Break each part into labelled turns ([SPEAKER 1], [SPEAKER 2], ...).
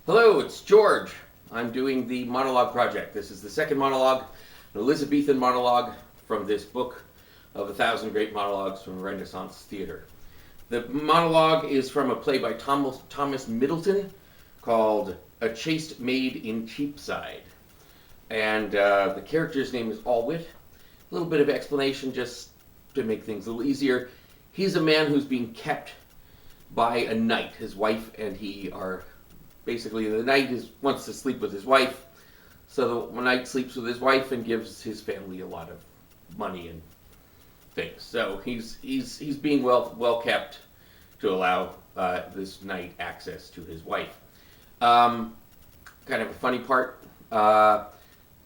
[SPEAKER 1] Hello, it's George. I'm doing the monologue project. This is the second monologue, an Elizabethan monologue from this book of 1,000 Great Monologues from Renaissance Theatre. The monologue is from a play by Thomas Middleton called A Chaste Maid in Cheapside. And the character's name is Allwit. A little bit of explanation just to make things a little easier. He's a man who's being kept by a knight. His wife and he are basically, the knight wants to sleep with his wife, so the knight sleeps with his wife and gives his family a lot of money and things. So he's being well kept to allow this knight access to his wife. Kind of a funny part.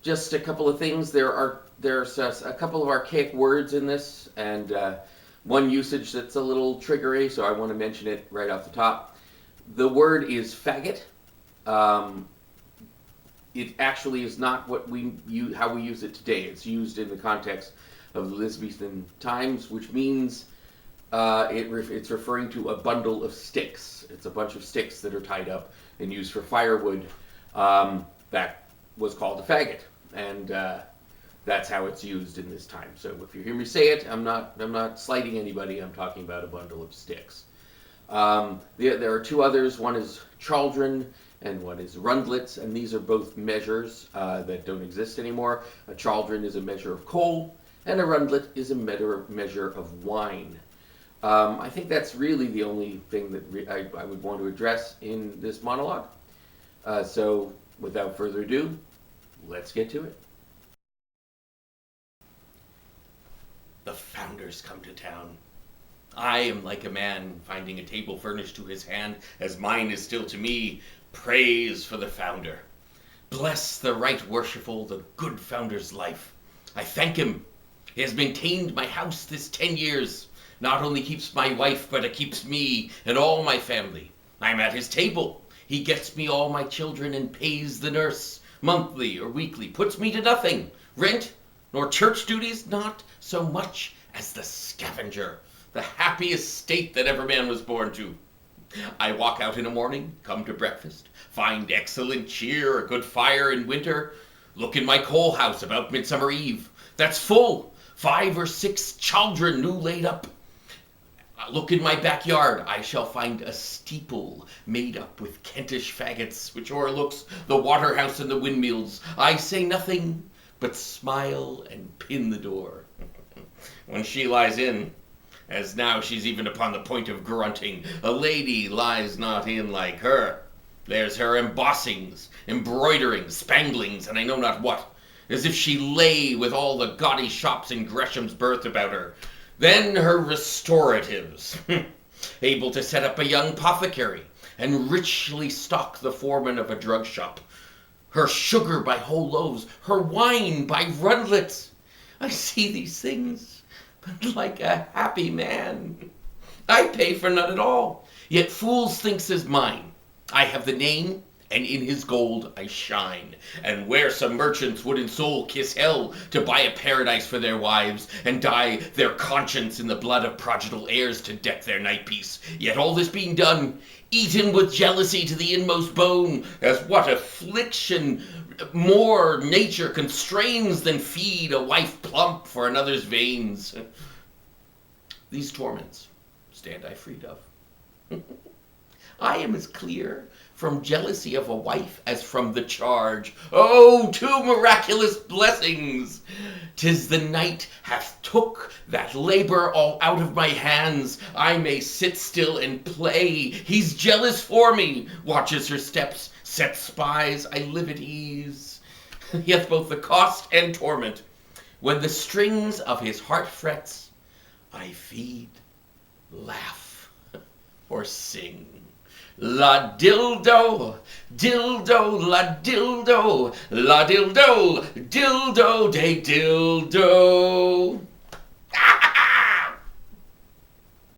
[SPEAKER 1] Just a couple of things. There's a couple of archaic words in this, and one usage that's a little triggery, so I want to mention it right off the top. The word is faggot. It actually is not what how we use it today. It's used in the context of Elizabethan times, which means it's referring to a bundle of sticks. It's a bunch of sticks that are tied up and used for firewood. That was called a faggot, and that's how it's used in this time. So if you hear me say it, I'm not slighting anybody. I'm talking about a bundle of sticks. There are two others. One is chaldron and one is rundlets, and these are both measures that don't exist anymore. A chaldron is a measure of coal, and a rundlet is a measure of wine. I think that's really the only thing that I would want to address in this monologue. So without further ado, let's get to it. The founders come to town. I am like a man finding a table furnished to his hand, as mine is still to me. Praise for the founder. Bless the right worshipful, the good founder's life. I thank him. He has maintained my house this 10 years. Not only keeps my wife, but it keeps me and all my family. I'm at his table. He gets me all my children and pays the nurse, monthly or weekly, puts me to nothing. Rent, nor church duties, not so much as the scavenger. The happiest state that ever man was born to. I walk out in the morning, come to breakfast, find excellent cheer, a good fire in winter, look in my coal house about Midsummer Eve. That's full, 5 or 6 chaldron new laid up. Look in my backyard, I shall find a steeple made up with Kentish faggots, which o'erlooks the waterhouse and the windmills. I say nothing, but smile and pin the door. When she lies in, as now she's even upon the point of grunting, a lady lies not in like her. There's her embossings, embroiderings, spanglings, and I know not what, as if she lay with all the gaudy shops in Gresham's berth about her. Then her restoratives, able to set up a young apothecary, and richly stock the foreman of a drug shop. Her sugar by whole loaves, her wine by rundlets. I see these things, but like a happy man. I pay for none at all, yet fools thinks is mine. I have the name, and in his gold I shine. And where some merchants would in soul kiss hell to buy a paradise for their wives, and dye their conscience in the blood of prodigal heirs to deck their night piece, yet all this being done, eaten with jealousy to the inmost bone, as what affliction more nature constrains than feed a wife plump for another's veins. These torments stand I freed of. I am as clear from jealousy of a wife as from the charge. Oh, 2 miraculous blessings! 'Tis the night hath took that labor all out of my hands. I may sit still and play. He's jealous for me, watches her steps, sets spies. I live at ease. He hath both the cost and torment. When the strings of his heart frets, I feed, laugh, or sing. La dildo, dildo, la dildo, la dildo, dildo, day dildo.